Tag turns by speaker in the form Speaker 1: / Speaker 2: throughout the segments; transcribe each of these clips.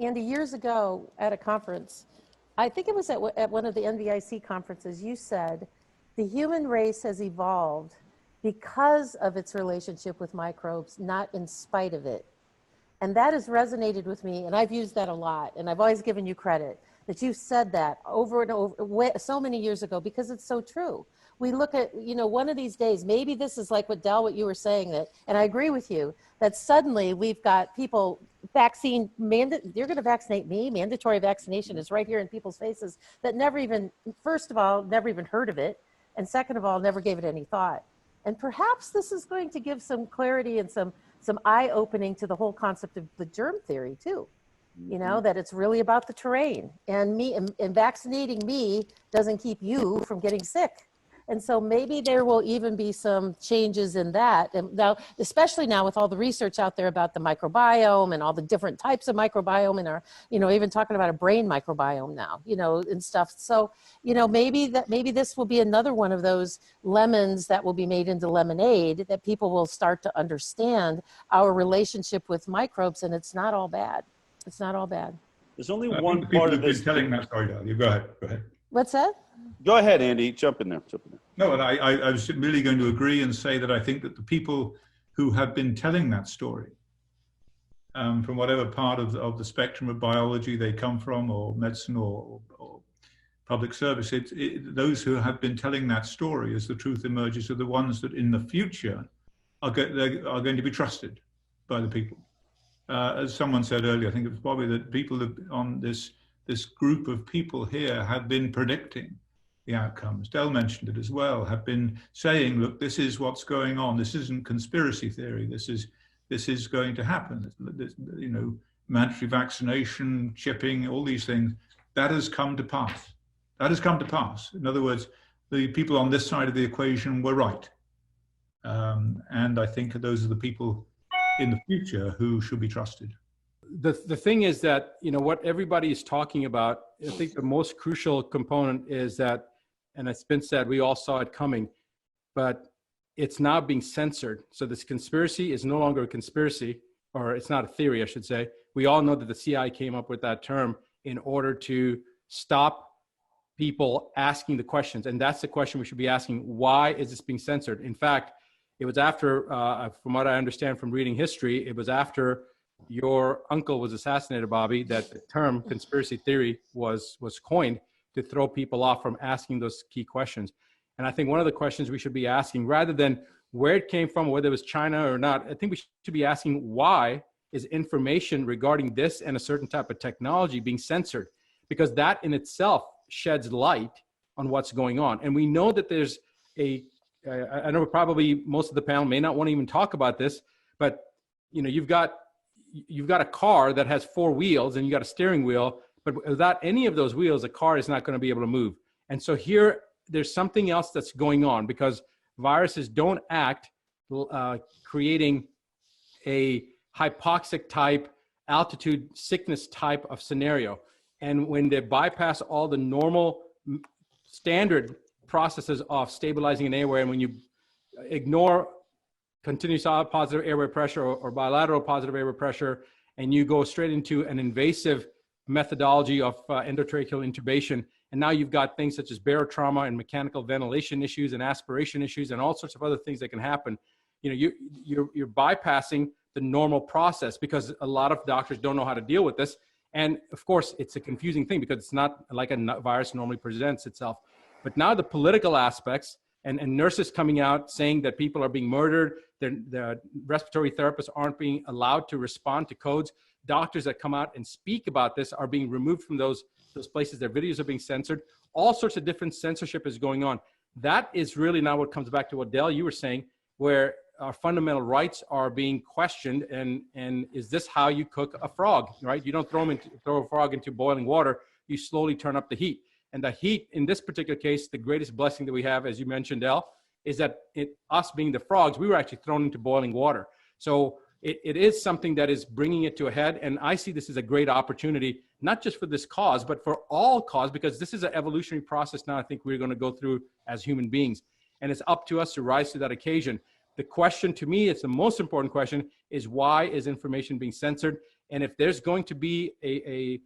Speaker 1: Andy, years ago at a conference, I think it was at one of the NVIC conferences, you said the human race has evolved because of its relationship with microbes, not in spite of it. And that has resonated with me, and I've used that a lot, and I've always given you credit that you said that over and over so many years ago, because it's so true. We look at, one of these days, maybe this is like what you were saying, that, and I agree with you, that suddenly we've got people you're going to vaccinate me, mandatory vaccination is right here in people's faces that never even, first of all, never even heard of it, and second of all, never gave it any thought. And perhaps this is going to give some clarity and some eye-opening to the whole concept of the germ theory too. That it's really about the terrain, and vaccinating me doesn't keep you from getting sick. And so maybe there will even be some changes in that. And now, especially now with all the research out there about the microbiome and all the different types of microbiome, and even talking about a brain microbiome now, and stuff. So, maybe this will be another one of those lemons that will be made into lemonade, that people will start to understand our relationship with microbes, and it's not all bad. It's not all bad.
Speaker 2: There's only one part of this.
Speaker 3: Telling that story, Dahlia. Go ahead.
Speaker 1: What's that?
Speaker 2: Go ahead, Andy. Jump in there.
Speaker 3: No, and I was really going to agree and say that I think that the people who have been telling that story, from whatever part of the spectrum of biology they come from, or medicine, or public service, those who have been telling that story as the truth emerges are the ones that in the future are going to be trusted by the people. As someone said earlier, I think it was Bobby, that people on this group of people here have been predicting the outcomes. Del mentioned it as well, have been saying, look, this is what's going on. This isn't conspiracy theory. This is going to happen. Mandatory vaccination, chipping, all these things, that has come to pass. That has come to pass. In other words, the people on this side of the equation were right. And I think those are the people in the future who should be trusted.
Speaker 4: The thing is that, what everybody is talking about, I think the most crucial component is that, and it's been said, we all saw it coming, but it's now being censored. So this conspiracy is no longer a conspiracy, or it's not a theory, I should say. We all know that the CIA came up with that term in order to stop people asking the questions. And that's the question we should be asking. Why is this being censored? In fact, it was after, from what I understand from reading history, it was after your uncle was assassinated, Bobby, that the term conspiracy theory was coined to throw people off from asking those key questions. And I think one of the questions we should be asking, rather than where it came from, whether it was China or not, I think we should be asking, why is information regarding this and a certain type of technology being censored? Because that in itself sheds light on what's going on. And we know that there's I know probably most of the panel may not want to even talk about this, but you've got a car that has 4 wheels and you got a steering wheel, but without any of those wheels, the car is not going to be able to move. And so there's something else that's going on, because viruses don't act creating a hypoxic type, altitude sickness type of scenario. And when they bypass all the normal standard processes of stabilizing an airway, and when you ignore continuous positive airway pressure or bilateral positive airway pressure, and you go straight into an invasive methodology of endotracheal intubation, and now you've got things such as barotrauma and mechanical ventilation issues and aspiration issues and all sorts of other things that can happen. You're bypassing the normal process, because a lot of doctors don't know how to deal with this. And of course, it's a confusing thing because it's not like a virus normally presents itself. But now the political aspects and nurses coming out saying that people are being murdered, the respiratory therapists aren't being allowed to respond to codes. Doctors that come out and speak about this are being removed from those places. Their videos are being censored. All sorts of different censorship is going on. That is really now what comes back to what Del, you were saying, where our fundamental rights are being questioned. And is this how you cook a frog, right? You don't throw a frog into boiling water. You slowly turn up the heat. And the heat, in this particular case, the greatest blessing that we have, as you mentioned, El, is that us being the frogs, we were actually thrown into boiling water. So it is something that is bringing it to a head. And I see this as a great opportunity, not just for this cause, but for all cause, because this is an evolutionary process now I think we're going to go through as human beings. And it's up to us to rise to that occasion. The question to me, it's the most important question, is why is information being censored? And if there's going to be a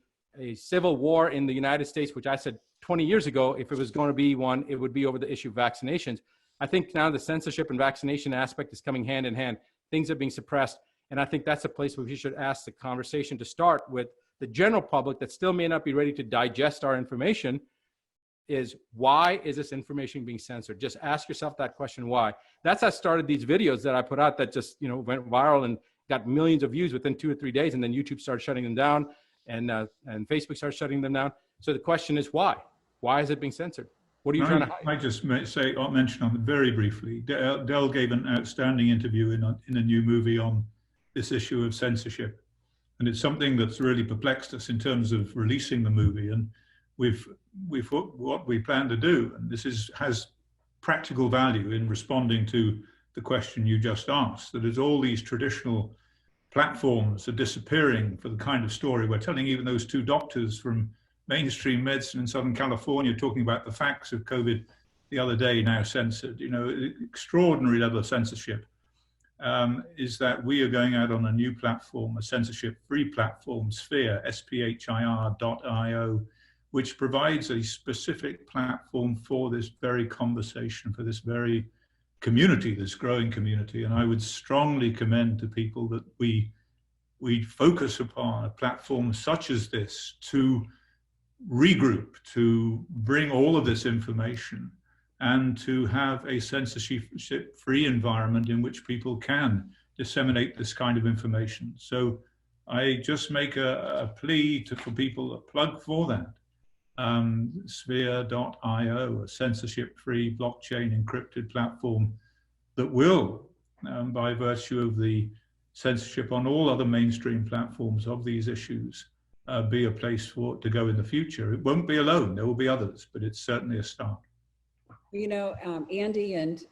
Speaker 4: civil war in the United States, which I said 20 years ago, if it was going to be one, it would be over the issue of vaccinations. I think now the censorship and vaccination aspect is coming hand in hand. Things are being suppressed. And I think that's a place where we should ask the conversation to start with the general public that still may not be ready to digest our information is, why is this information being censored? Just ask yourself that question, why? That's how I started these videos that I put out that just, went viral and got millions of views within 2 or 3 days. And then YouTube started shutting them down and Facebook started shutting them down. So the question is, why? Why is it being censored? What are you trying to hide?
Speaker 3: I just mention on it very briefly. Del gave an outstanding interview in a new movie on this issue of censorship. And it's something that's really perplexed us in terms of releasing the movie. And what we plan to do, and this has practical value in responding to the question you just asked, that as all these traditional platforms are disappearing for the kind of story we're telling, even those 2 doctors from mainstream medicine in Southern California talking about the facts of COVID the other day, now censored, extraordinary level of censorship, is that we are going out on a new platform, a censorship-free platform, Sphere, SPHIR.io, which provides a specific platform for this very conversation, for this very community, this growing community. And I would strongly commend to people that we focus upon a platform such as this to regroup, to bring all of this information, and to have a censorship-free environment in which people can disseminate this kind of information. So I just make a plea for people, a plug for that. Sphere.io, a censorship-free blockchain encrypted platform that will, by virtue of the censorship on all other mainstream platforms of these issues, be a place for it to go in the future. It won't be alone, there will be others, but it's certainly a start.
Speaker 5: Andy and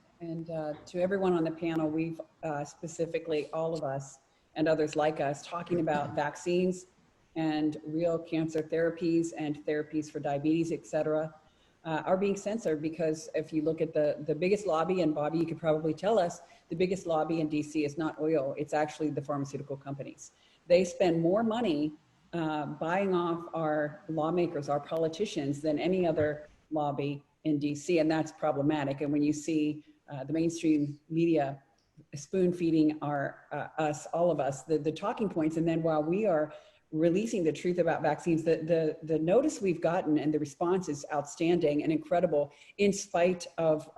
Speaker 5: to everyone on the panel, we've specifically, all of us and others like us, talking about vaccines and real cancer therapies and therapies for diabetes, et cetera, are being censored because if you look at the biggest lobby, and Bobby, you could probably tell us, the biggest lobby in DC is not oil, it's actually the pharmaceutical companies. They spend more money buying off our lawmakers, our politicians, than any other lobby in DC, and that's problematic. And when you see the mainstream media spoon feeding all of us, the talking points, and then while we are releasing the truth about vaccines, the notice we've gotten and the response is outstanding and incredible in spite of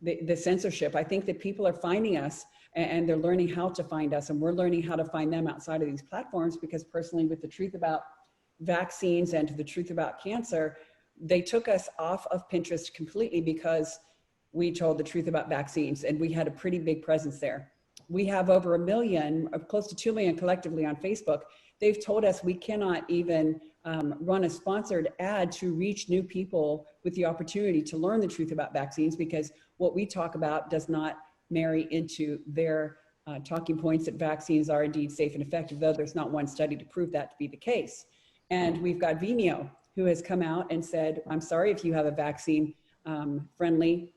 Speaker 5: the censorship. I think that people are finding us and they're learning how to find us, and we're learning how to find them outside of these platforms, because personally, with the truth about vaccines and the truth about cancer, they took us off of Pinterest completely because we told the truth about vaccines and we had a pretty big presence there. We have over 1 million, close to 2 million collectively on Facebook. They've told us we cannot even run a sponsored ad to reach new people with the opportunity to learn the truth about vaccines, because what we talk about does not marry into their talking points that vaccines are indeed safe and effective, though there's not one study to prove that to be the case. And we've got Vimeo, who has come out and said, I'm sorry if you have a vaccine friendly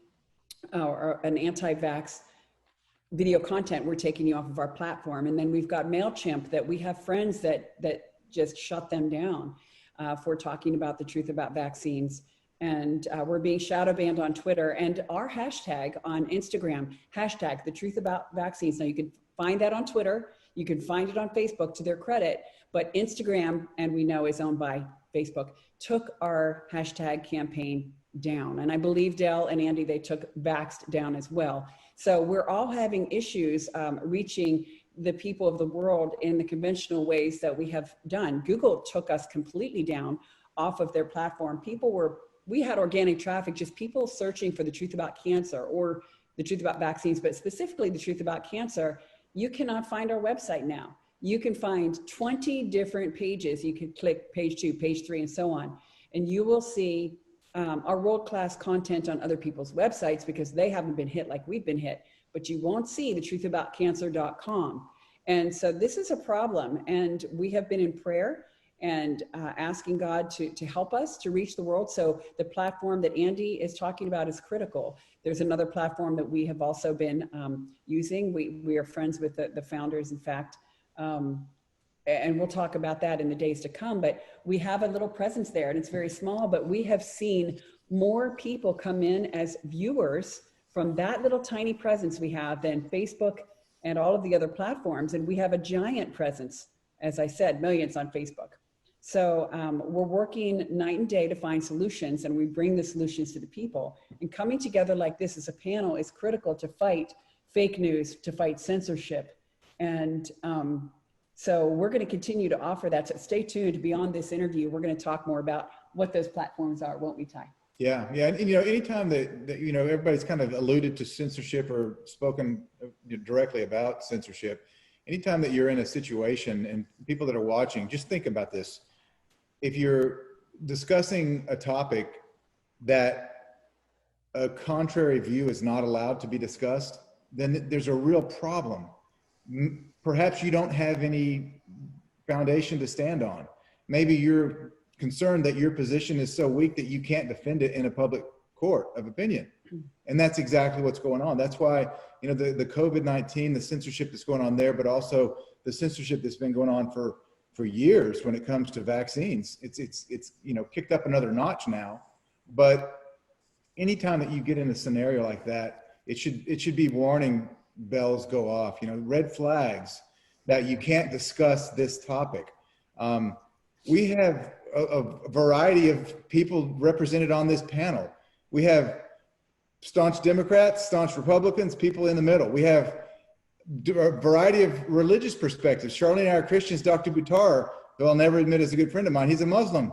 Speaker 5: or an anti-vax video content, we're taking you off of our platform. And then we've got MailChimp, that we have friends that just shut them down for talking about the truth about vaccines. And we're being shadow banned on Twitter, and our hashtag on Instagram, hashtag the truth about vaccines. Now you can find that on Twitter, you can find it on Facebook, to their credit, but Instagram, and we know is owned by Facebook, took our hashtag campaign down. And I believe Del and Andy, they took Vaxxed down as well. So we're all having issues reaching the people of the world in the conventional ways that we have done. Google took us completely down off of their platform. We had organic traffic, just people searching for the truth about cancer or the truth about vaccines, but specifically the truth about cancer. You cannot find our website now. You can find 20 different pages. You can click page 2, page 3, and so on. And you will see our world-class content on other people's websites because they haven't been hit like we've been hit, but you won't see the truthaboutcancer.com. And so this is a problem, and we have been in prayer and asking God to help us to reach the world. So the platform that Andy is talking about is critical. There's another platform that we have also been using. We are friends with the founders, in fact. and we'll talk about that in the days to come, but we have a little presence there, and it's very small, but we have seen more people come in as viewers from that little tiny presence we have than Facebook and all of the other platforms. And we have a giant presence, as I said, millions on Facebook. So we're working night and day to find solutions, and we bring the solutions to the people. And coming together like this as a panel is critical to fight fake news, to fight censorship. And so we're going to continue to offer that. So stay tuned. Beyond this interview, we're going to talk more about what those platforms are, won't we, Ty?
Speaker 6: Yeah. And you know, anytime that, you know, everybody's kind of alluded to censorship or spoken directly about censorship, anytime that you're in a situation, and people that are watching, just think about this. If you're discussing a topic that a contrary view is not allowed to be discussed, then there's a real problem. Perhaps you don't have any foundation to stand on. Maybe you're concerned that your position is so weak that you can't defend it in a public court of opinion. And that's exactly what's going on. That's why, you know, the COVID-19, the censorship that's going on there, but also the censorship that's been going on for years when it comes to vaccines. It's you know, kicked up another notch now. But anytime that you get in a scenario like that, it should be warning bells go off, you know, red flags that you can't discuss this topic. We have a variety of people represented on this panel. We have staunch Democrats, staunch Republicans, people in the middle. We have a variety of religious perspectives. Charlene and I are Christians. Dr. Buttar, who I'll never admit is a good friend of mine, he's a Muslim.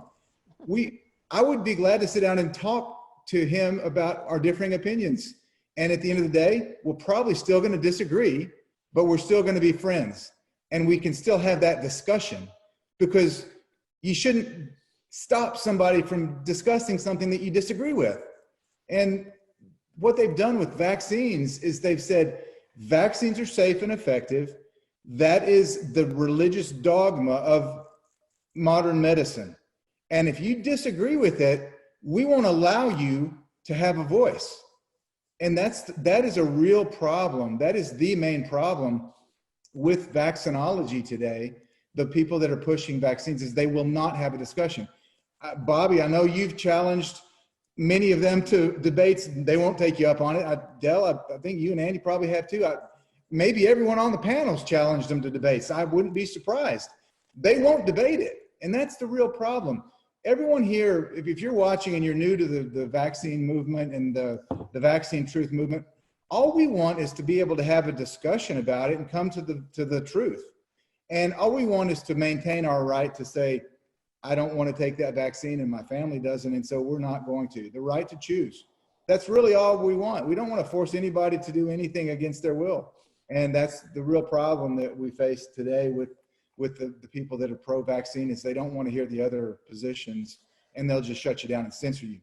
Speaker 6: I would be glad to sit down and talk to him about our differing opinions. And at the end of the day, we're probably still going to disagree, but we're still going to be friends. And we can still have that discussion, because you shouldn't stop somebody from discussing something that you disagree with. And what they've done with vaccines is they've said vaccines are safe and effective. That is the religious dogma of modern medicine. And if you disagree with it, we won't allow you to have a voice. And that is a real problem. That is the main problem with vaccinology today. The people that are pushing vaccines is they will not have a discussion. Bobby, I know you've challenged many of them to debates. They won't take you up on it. Del, I think you and Andy probably have too. Maybe everyone on the panel's challenged them to debates. I wouldn't be surprised. They won't debate it. And that's the real problem. Everyone here, if you're watching and you're new to the vaccine movement and the vaccine truth movement, all we want is to be able to have a discussion about it and come to the truth. And all we want is to maintain our right to say, I don't want to take that vaccine and my family doesn't, and so we're not going to. The right to choose. That's really all we want. We don't want to force anybody to do anything against their will. And that's the real problem that we face today with the people that are pro-vaccine, is they don't want to hear the other positions, and they'll just shut you down and censor you.